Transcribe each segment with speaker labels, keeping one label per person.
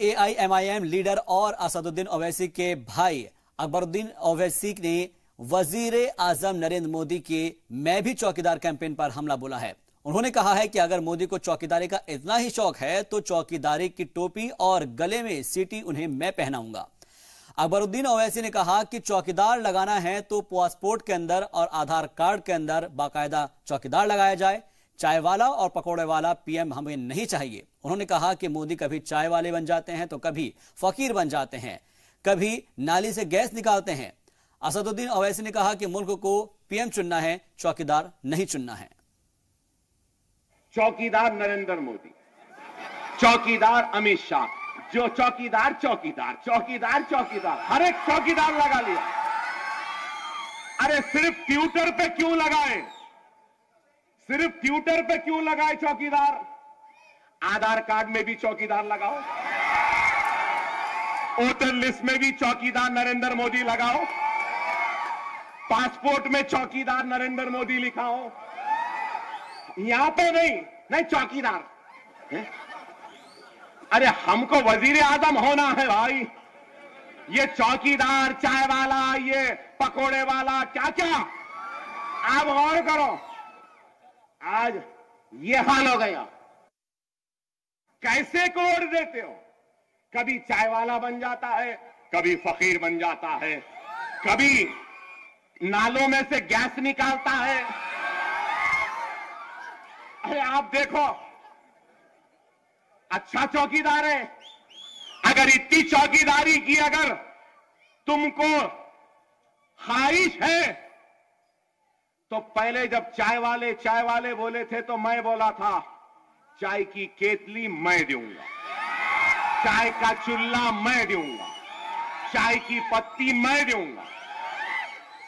Speaker 1: AIMIM leader और असदुद्दीन ओवैसी के भाई अकबरुद्दीन ओवैसी ने वजीर आजम नरेंद्र मोदी के मैं भी चौकीदार कैंपेन पर हमला बोला है। उन्होंने कहा है कि अगर मोदी को चौकीदारी का इतना ही शौक है तो चौकीदारी की टोपी और गले में सीटी उन्हें मैं पहनाऊंगा। अकबरुद्दीन ओवैसी ने कहा कि चौकीदार लगाना है तो पासपोर्ट के अंदर और आधार कार्ड के अंदर बाकायदा चौकीदार लगाया जाए। चाय वाला और पकौड़े वाला पीएम हमें नहीं चाहिए। उन्होंने कहा कि मोदी कभी चाय वाले बन जाते हैं तो कभी फकीर बन जाते हैं, कभी नाली से गैस निकालते हैं। असदुद्दीन ओवैसी ने कहा कि मुल्क को पीएम चुनना है, चौकीदार नहीं चुनना है।
Speaker 2: चौकीदार नरेंद्र मोदी, चौकीदार अमित शाह, जो चौकीदार चौकीदार चौकीदार चौकीदार, हर एक चौकीदार लगा लिया। अरे सिर्फ ट्विटर पे क्यों लगाए, सिर्फ ट्विटर पे क्यों लगाए चौकीदार? आधार कार्ड में भी चौकीदार लगाओ, वोटर लिस्ट में भी चौकीदार नरेंद्र मोदी लगाओ, पासपोर्ट में चौकीदार नरेंद्र मोदी लिखाओ। यहां पे नहीं चौकीदार। अरे हमको वजीर आजम होना है भाई। ये चौकीदार, चाय वाला, ये पकोड़े वाला, क्या क्या आप गौर करो, आज ये हाल हो गया। कैसे कोड देते हो? कभी चाय वाला बन जाता है, कभी फकीर बन जाता है, कभी नालों में से गैस निकालता है। अरे आप देखो, अच्छा चौकीदार है। अगर इतनी चौकीदारी की अगर तुमको ख्वाहिश है तो पहले जब चाय वाले बोले थे तो मैं बोला था चाय की केतली मैं दूंगा, चाय का चूल्हा मैं दूंगा, चाय की पत्ती मैं दूंगा।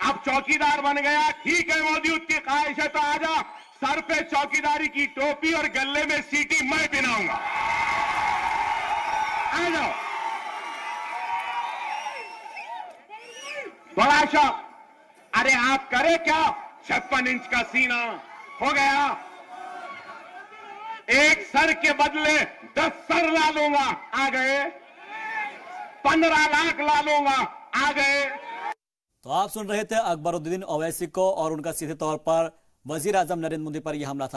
Speaker 2: अब चौकीदार बन गया, ठीक है मोदी उसकी ख्वाहिश है तो आजा, सर पे चौकीदारी की टोपी और गले में सीटी मैं पहनाऊंगा। आ जाओ, बड़ा शौक। अरे आप करे क्या? 56 इंच का सीना हो गया, एक सर के बदले 10 सर ला लूंगा, आ गए। 15 लाख ला लूंगा, आ गए।
Speaker 1: तो आप सुन रहे थे अकबरुद्दीन ओवैसी को और उनका सीधे तौर पर वजीर आजम नरेंद्र मोदी पर यह हमला था।